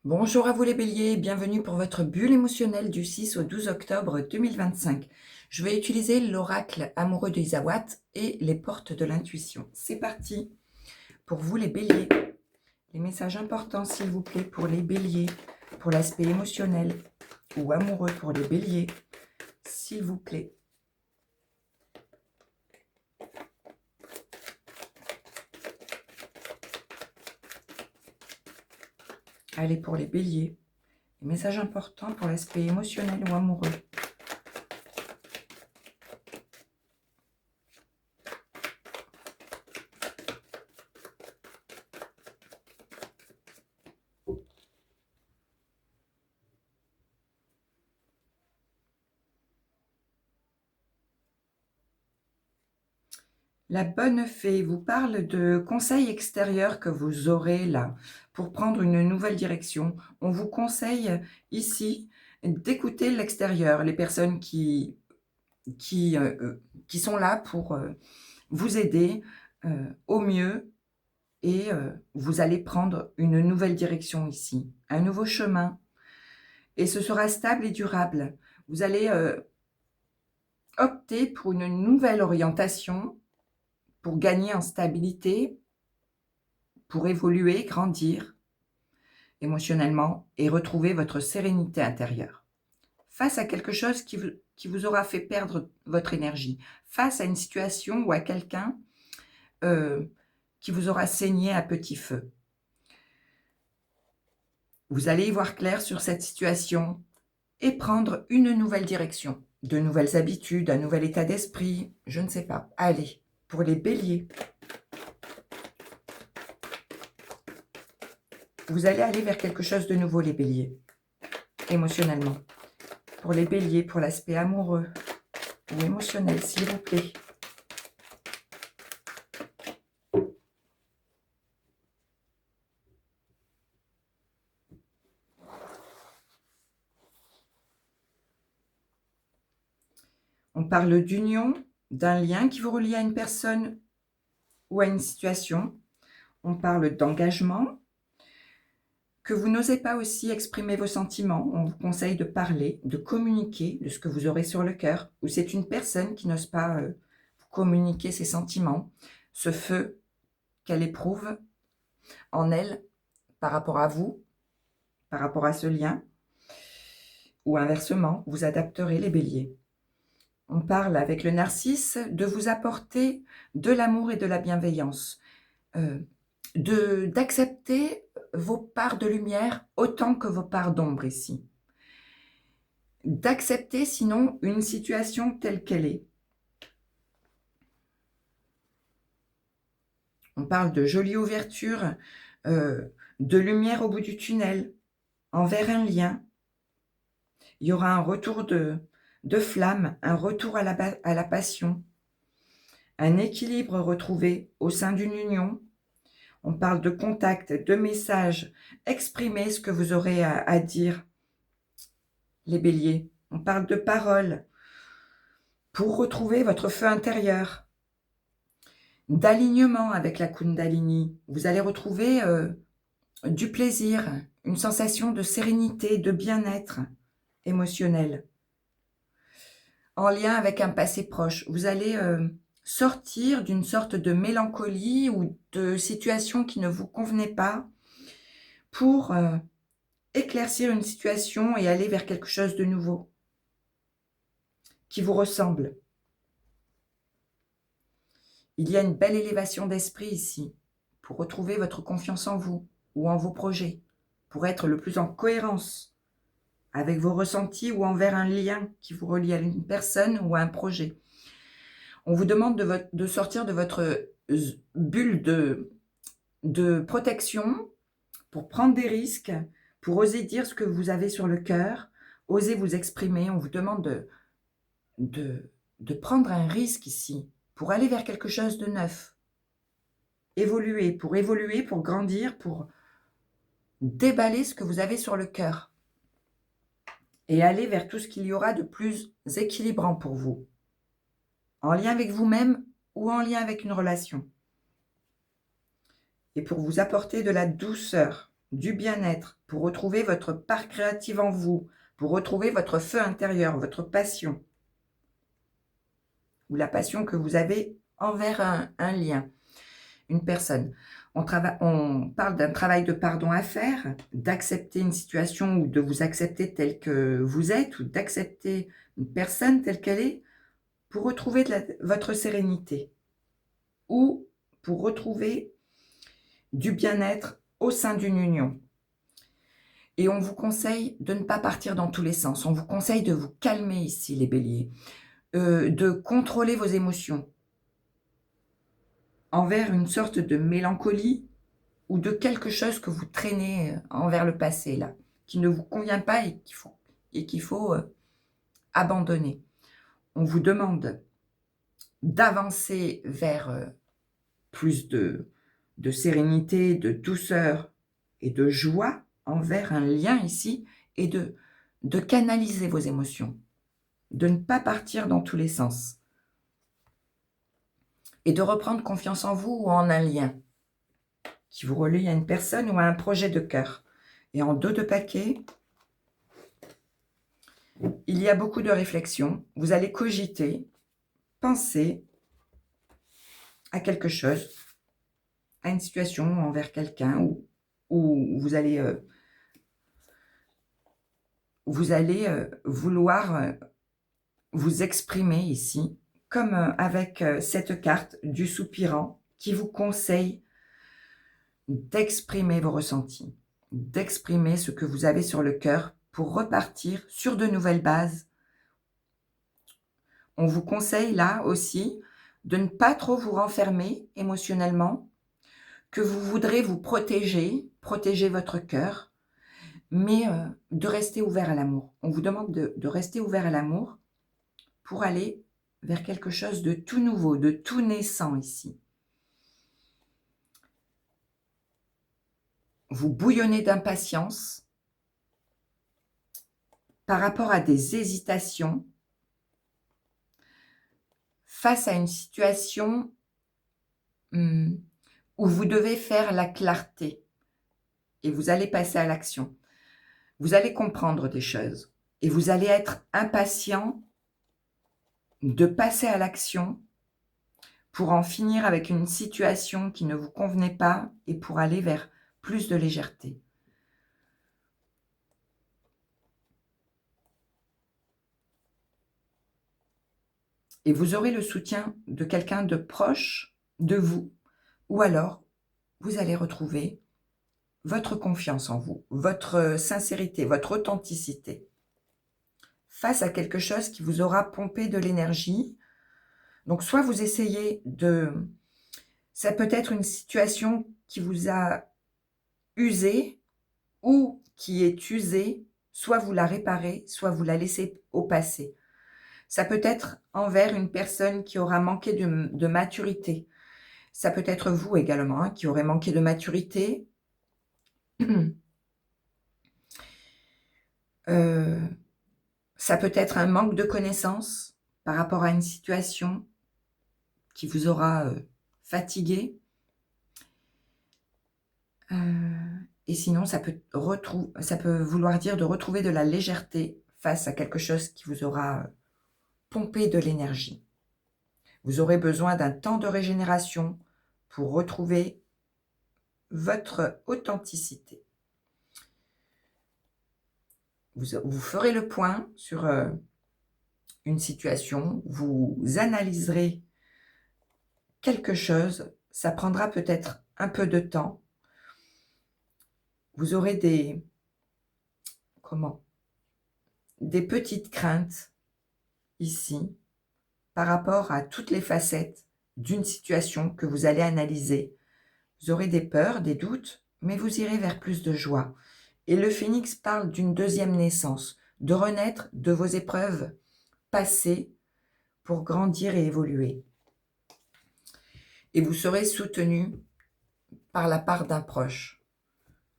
Bonjour à vous les béliers, bienvenue pour votre bulle émotionnelle du 6 au 12 octobre 2025. Je vais utiliser l'oracle amoureux de Isawat et les portes de l'intuition. C'est parti pour vous les béliers. Les messages importants s'il vous plaît pour les béliers, pour l'aspect émotionnel ou amoureux pour les béliers, s'il vous plaît. Allez pour les béliers. Les messages importants pour l'aspect émotionnel ou amoureux. La bonne fée vous parle de conseils extérieurs que vous aurez là pour prendre une nouvelle direction. On vous conseille ici d'écouter l'extérieur, les personnes qui, qui sont là pour vous aider au mieux et vous allez prendre une nouvelle direction ici, un nouveau chemin et ce sera stable et durable. Vous allez opter pour une nouvelle orientation pour gagner en stabilité, pour évoluer, grandir émotionnellement et retrouver votre sérénité intérieure. Face à quelque chose qui vous aura fait perdre votre énergie, face à une situation ou à quelqu'un qui vous aura saigné à petit feu. Vous allez y voir clair sur cette situation et prendre une nouvelle direction, de nouvelles habitudes, un nouvel état d'esprit, je ne sais pas. Allez, pour les béliers, vous allez aller vers quelque chose de nouveau, les béliers, émotionnellement. Pour les béliers, pour l'aspect amoureux ou émotionnel, s'il vous plaît. On parle d'union, d'un lien qui vous relie à une personne ou à une situation. On parle d'engagement, que vous n'osez pas aussi exprimer vos sentiments. On vous conseille de parler, de communiquer de ce que vous aurez sur le cœur. Ou c'est une personne qui n'ose pas vous communiquer ses sentiments, ce feu qu'elle éprouve en elle par rapport à vous, par rapport à ce lien. Ou inversement, vous adapterez les béliers. On parle avec le narcisse de vous apporter de l'amour et de la bienveillance, d'accepter vos parts de lumière autant que vos parts d'ombre ici. D'accepter sinon une situation telle qu'elle est. On parle de jolie ouverture, de lumière au bout du tunnel, envers un lien. Il y aura un retour de flamme, un retour à la passion, un équilibre retrouvé au sein d'une union. On parle de contact, de messages, exprimez ce que vous aurez à dire, les béliers. On parle de paroles pour retrouver votre feu intérieur, d'alignement avec la Kundalini. Vous allez retrouver du plaisir, une sensation de sérénité, de bien-être émotionnel. En lien avec un passé proche, vous allez sortir d'une sorte de mélancolie ou de situation qui ne vous convenait pas pour éclaircir une situation et aller vers quelque chose de nouveau qui vous ressemble. Il y a une belle élévation d'esprit ici pour retrouver votre confiance en vous ou en vos projets, pour être le plus en cohérence avec vos ressentis ou envers un lien qui vous relie à une personne ou à un projet. On vous demande de sortir de votre bulle de protection pour prendre des risques, pour oser dire ce que vous avez sur le cœur, oser vous exprimer. On vous demande de prendre un risque ici, pour aller vers quelque chose de neuf. Évoluer, pour grandir, pour déballer ce que vous avez sur le cœur. Et aller vers tout ce qu'il y aura de plus équilibrant pour vous. En lien avec vous-même ou en lien avec une relation. Et pour vous apporter de la douceur du bien-être, pour retrouver votre part créative en vous, pour retrouver votre feu intérieur, votre passion, ou la passion que vous avez envers un lien, une personne. On parle d'un travail de pardon à faire, d'accepter une situation ou de vous accepter tel que vous êtes, ou d'accepter une personne telle qu'elle est, pour retrouver votre sérénité, ou pour retrouver du bien-être au sein d'une union. Et on vous conseille de ne pas partir dans tous les sens. On vous conseille de vous calmer ici, les béliers, de contrôler vos émotions envers une sorte de mélancolie ou de quelque chose que vous traînez envers le passé, là, qui ne vous convient pas et qu'il faut abandonner. On vous demande d'avancer vers plus de sérénité, de douceur et de joie envers un lien ici, et de canaliser vos émotions, de ne pas partir dans tous les sens, et de reprendre confiance en vous ou en un lien qui vous relie à une personne ou à un projet de cœur. Et en dos de paquet, il y a beaucoup de réflexion. Vous allez cogiter, penser à quelque chose, à une situation envers quelqu'un, où vous allez vouloir vous exprimer ici, comme avec cette carte du soupirant qui vous conseille d'exprimer vos ressentis, d'exprimer ce que vous avez sur le cœur pour repartir sur de nouvelles bases. On vous conseille là aussi de ne pas trop vous renfermer émotionnellement, que vous voudrez vous protéger votre cœur, mais de rester ouvert à l'amour. On vous demande de rester ouvert à l'amour pour aller vers quelque chose de tout nouveau, de tout naissant ici. Vous bouillonnez d'impatience par rapport à des hésitations face à une situation où vous devez faire la clarté et vous allez passer à l'action. Vous allez comprendre des choses et vous allez être impatient de passer à l'action pour en finir avec une situation qui ne vous convenait pas et pour aller vers plus de légèreté. Et vous aurez le soutien de quelqu'un de proche de vous, ou alors vous allez retrouver votre confiance en vous, votre sincérité, votre authenticité, face à quelque chose qui vous aura pompé de l'énergie. Donc soit vous essayez ça peut être une situation qui vous a usé ou qui est usée, soit vous la réparez, soit vous la laissez au passé. Ça peut être envers une personne qui aura manqué de maturité. Ça peut être vous également, qui aurez manqué de maturité. Ça peut être un manque de connaissance par rapport à une situation qui vous aura fatigué. Et sinon, ça peut vouloir dire de retrouver de la légèreté face à quelque chose qui vous aura pompé de l'énergie. Vous aurez besoin d'un temps de régénération pour retrouver votre authenticité. Vous ferez le point sur une situation, vous analyserez quelque chose, ça prendra peut-être un peu de temps. Vous aurez des petites craintes ici par rapport à toutes les facettes d'une situation que vous allez analyser. Vous aurez des peurs, des doutes, mais vous irez vers plus de joie. Et le phénix parle d'une deuxième naissance, de renaître de vos épreuves passées pour grandir et évoluer. Et vous serez soutenu par la part d'un proche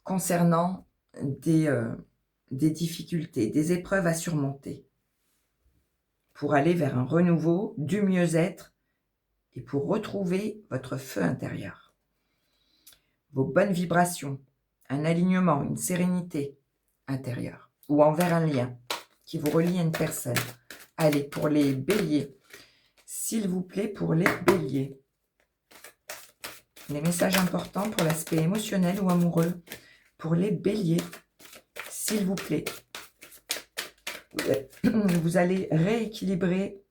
concernant des difficultés, des épreuves à surmonter, pour aller vers un renouveau, du mieux-être et pour retrouver votre feu intérieur, vos bonnes vibrations, un alignement, une sérénité intérieure, ou envers un lien qui vous relie à une personne. Allez, pour les béliers, s'il vous plaît, pour les béliers. Les messages importants pour l'aspect émotionnel ou amoureux. Pour les béliers, s'il vous plaît. Vous allez rééquilibrer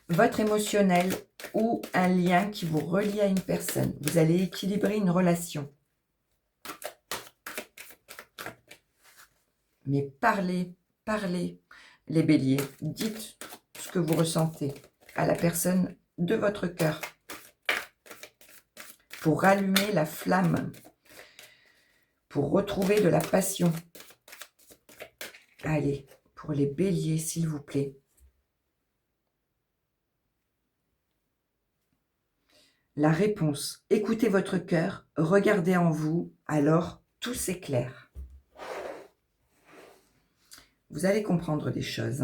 votre émotionnel ou un lien qui vous relie à une personne. Vous allez équilibrer une relation. Mais parlez, les béliers. Dites ce que vous ressentez à la personne de votre cœur pour rallumer la flamme, pour retrouver de la passion. Allez, pour les béliers, s'il vous plaît. La réponse, écoutez votre cœur, regardez en vous, alors tout s'éclaire. Vous allez comprendre des choses.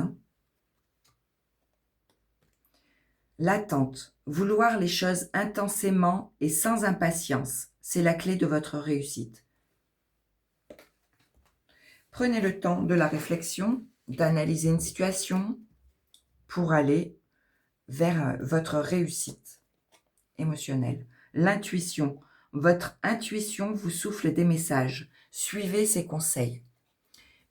L'attente, vouloir les choses intensément et sans impatience, c'est la clé de votre réussite. Prenez le temps de la réflexion, d'analyser une situation pour aller vers votre réussite émotionnelle. L'intuition, votre intuition vous souffle des messages. Suivez ses conseils.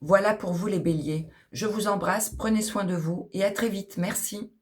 Voilà pour vous les béliers. Je vous embrasse, prenez soin de vous et à très vite. Merci.